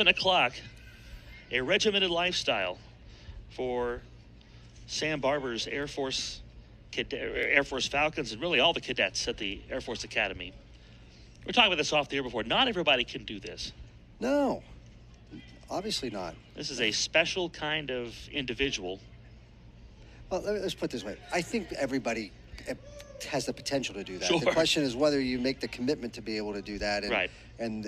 o'clock, a regimented lifestyle for Sam Barber's Air Force Falcons, and really all the cadets at the Air Force Academy. We're talking about this off the air before. Not everybody can do this. No, obviously not. This is a special kind of individual. Well, let's put it this way. I think everybody has the potential to do that. Sure. The question is whether you make the commitment to be able to do that, and right. and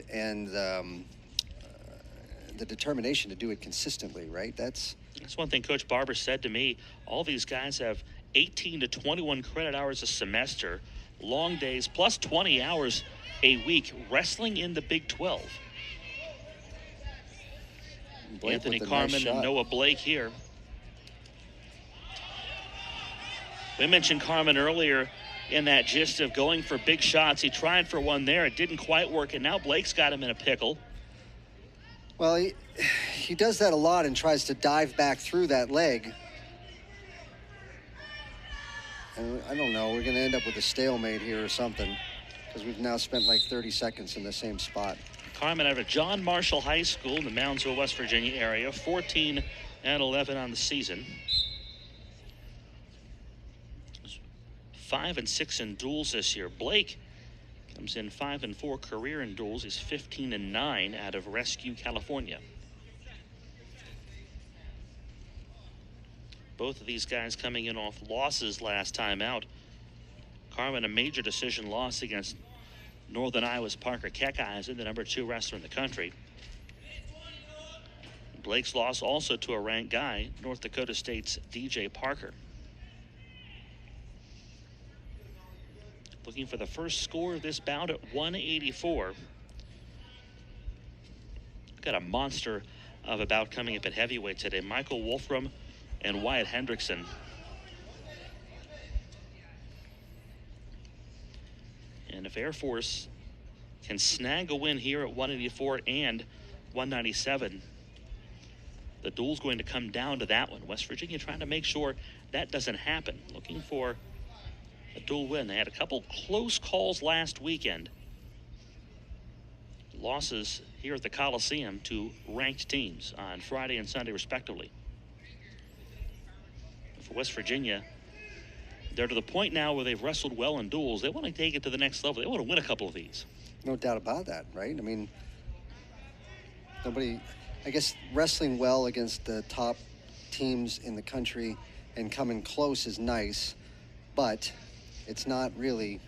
the determination to do it consistently, right? That's one thing Coach Barber said to me. All these guys have 18 to 21 credit hours a semester, long days, plus 20 hours a week wrestling in the Big 12. Blake Anthony with a Carman nice and shot. Noah Blake here. We mentioned Carman earlier in that gist of going for big shots. He tried for one there. It didn't quite work, and now Blake's got him in a pickle. Well, he does that a lot and tries to dive back through that leg. And I don't know, we're going to end up with a stalemate here or something, because we've now spent like 30 seconds in the same spot. Carman out of John Marshall High School in the Moundsville, West Virginia area, 14-11 on the season. 5-6 in duels this year. Blake comes in 5-4 career in duels. He's 15-9 out of Rescue, California. Both of these guys coming in off losses last time out. Carman, a major decision loss against Northern Iowa's Parker Keckeisen, the #2 wrestler in the country. Blake's loss also to a ranked guy, North Dakota State's DJ Parker. Looking for the first score of this bout at 184. Got a monster of a bout coming up at heavyweight today. Michael Wolfram and Wyatt Hendrickson. And if Air Force can snag a win here at 184 and 197, the duel's going to come down to that one. West Virginia trying to make sure that doesn't happen. Looking for a dual win. They had a couple close calls last weekend. Losses here at the Coliseum to ranked teams on Friday and Sunday respectively. For West Virginia, they're to the point now where they've wrestled well in duels. They want to take it to the next level. They want to win a couple of these. No doubt about that, right? I mean, I guess wrestling well against the top teams in the country and coming close is nice, but it's not really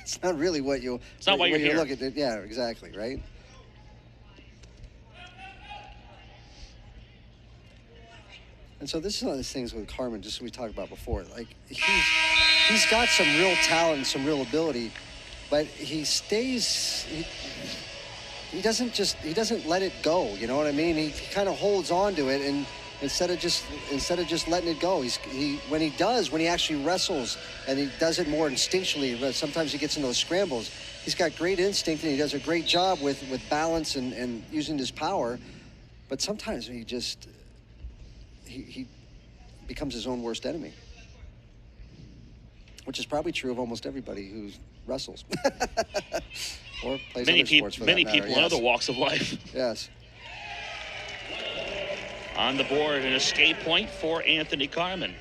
it's not really what you it's not why you're here. Look at it. Yeah, exactly, right? And so this is one of those things with Carman, just as we talked about before. Like he's got some real talent and some real ability, but he stays. He doesn't let it go. You know what I mean? He kind of holds on to it, and instead of just letting it go, when he actually wrestles, and he does it more instinctually. But sometimes he gets into those scrambles. He's got great instinct, and he does a great job with balance and using his power. But sometimes he becomes his own worst enemy, which is probably true of almost everybody who wrestles or plays other sports for that matter. Many people in other walks of life. Yes. On the board, an escape point for Anthony Carman.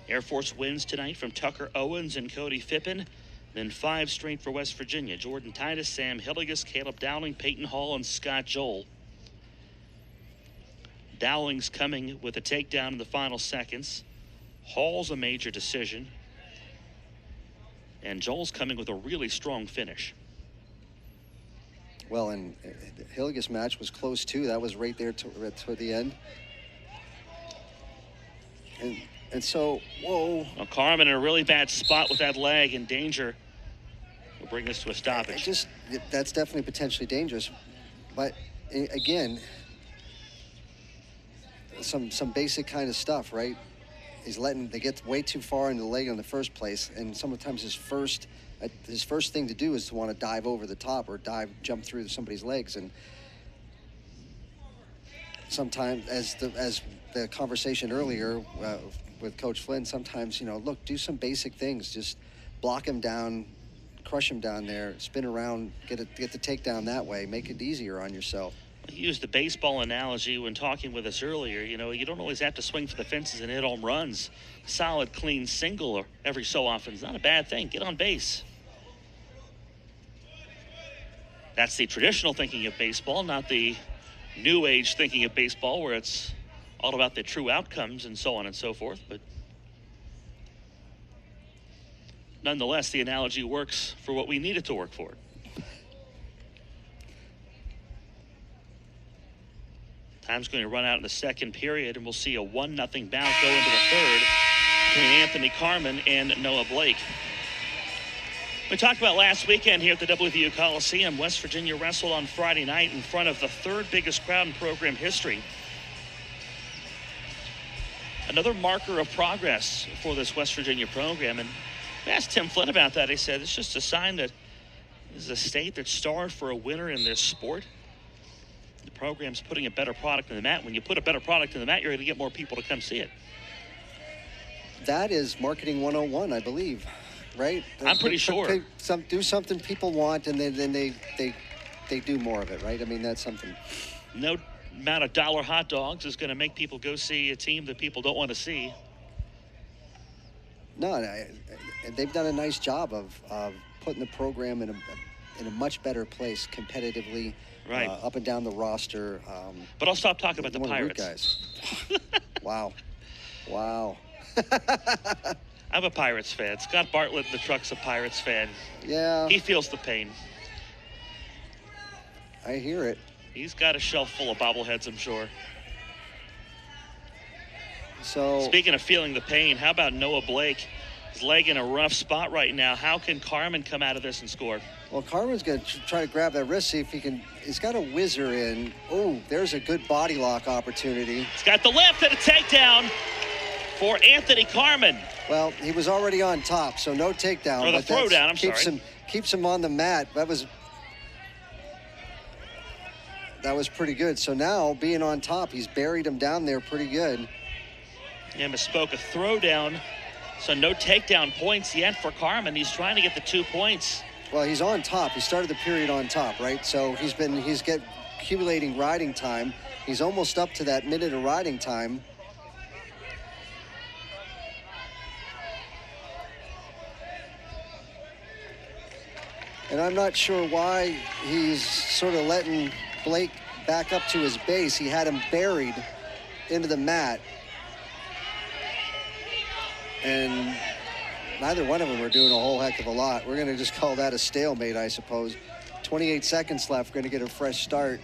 Air Force wins tonight from Tucker Owens and Cody Phippen. Then 5 straight for West Virginia. Jordan Titus, Sam Hilligus, Caleb Dowling, Peyton Hall, and Scott Joel. Dowling's coming with a takedown in the final seconds. Hall's a major decision. And Joel's coming with a really strong finish. Well, and the Hilligus match was close too. That was right there toward the end. And so, whoa. Well, Carman in a really bad spot with that leg, in danger. Will bring this to a stoppage. That's definitely potentially dangerous. But again, some basic kind of stuff, right? They get way too far into the leg in the first place, and sometimes his first thing to do is to want to dive over the top or jump through somebody's legs. And sometimes, as the conversation earlier with Coach Flynn, sometimes, look, do some basic things. Just block him down, crush him down there, spin around, get the takedown that way, make it easier on yourself. He used the baseball analogy when talking with us earlier. You know, you don't always have to swing for the fences and hit home runs. Solid, clean single every so often is not a bad thing. Get on base. That's the traditional thinking of baseball, not the new age thinking of baseball where it's all about the true outcomes and so on and so forth. But nonetheless, the analogy works for what we need it to work for. Time's going to run out in the second period, and we'll see a 1-0 bout go into the third between Anthony Carman and Noah Blake. We talked about last weekend here at the WVU Coliseum. West Virginia wrestled on Friday night in front of the third biggest crowd in program history. Another marker of progress for this West Virginia program. And I asked Tim Flynn about that. He said it's just a sign that this is a state that's starved for a winner in this sport. The program's putting a better product in the mat. When you put a better product in the mat, you're going to get more people to come see it. That is marketing 101, I believe, right? I'm pretty sure. Do something people want, and then they do more of it, right? I mean, that's something. No amount of dollar hot dogs is going to make people go see a team that people don't want to see. No, they've done a nice job of putting the program in a much better place competitively. Right. Up and down the roster. But I'll stop talking about the Pirates. Guys. Wow. I'm a Pirates fan. Scott Bartlett in the truck's a Pirates fan. Yeah. He feels the pain. I hear it. He's got a shelf full of bobbleheads, I'm sure. So, speaking of feeling the pain, how about Noah Blake? His leg in a rough spot right now. How can Carman come out of this and score? Well, Carman's going to try to grab that wrist, see if he can. He's got a whizzer in. Oh, there's a good body lock opportunity. He's got the left and a takedown for Anthony Carman. Well, he was already on top, so no takedown. Or the throwdown, I'm sorry. Keeps him on the mat. That was pretty good. So now, being on top, he's buried him down there pretty good. Yeah, misspoke. A throwdown. So no takedown points yet for Carman. He's trying to get the 2 points. Well, he's on top. He started the period on top, right? So he's accumulating riding time. He's almost up to that minute of riding time. And I'm not sure why he's sort of letting Blake back up to his base. He had him buried into the mat. And neither one of them are doing a whole heck of a lot. We're going to just call that a stalemate, I suppose. 28 seconds left. We're going to get a fresh start.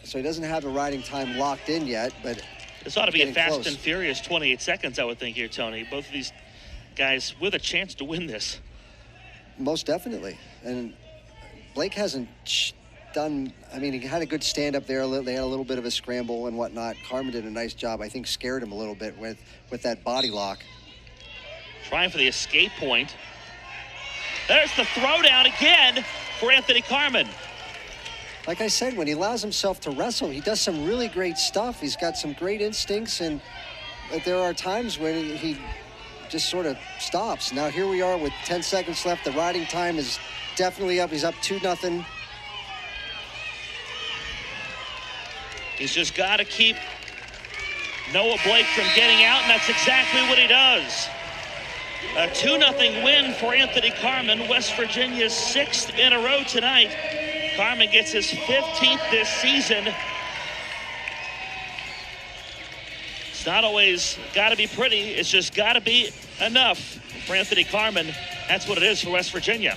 So he doesn't have the riding time locked in yet, but this ought to be a fast close. And furious 28 seconds, I would think here, Tony. Both of these guys with a chance to win this. Most definitely. And Blake hasn't done, I mean, he had a good stand up there. They had a little bit of a scramble and whatnot. Carman did a nice job. I think scared him a little bit with that body lock. Trying for the escape point. There's the throwdown again for Anthony Carman. Like I said, when he allows himself to wrestle, he does some really great stuff. He's got some great instincts, but there are times when he just sort of stops. Now here we are with 10 seconds left. The riding time is definitely up. He's up 2-0. He's just got to keep Noah Blake from getting out, and that's exactly what he does. A 2-0 win for Anthony Carman, West Virginia's 6th in a row tonight. Carman gets his 15th this season. It's not always got to be pretty. It's just got to be enough for Anthony Carman. That's what it is for West Virginia.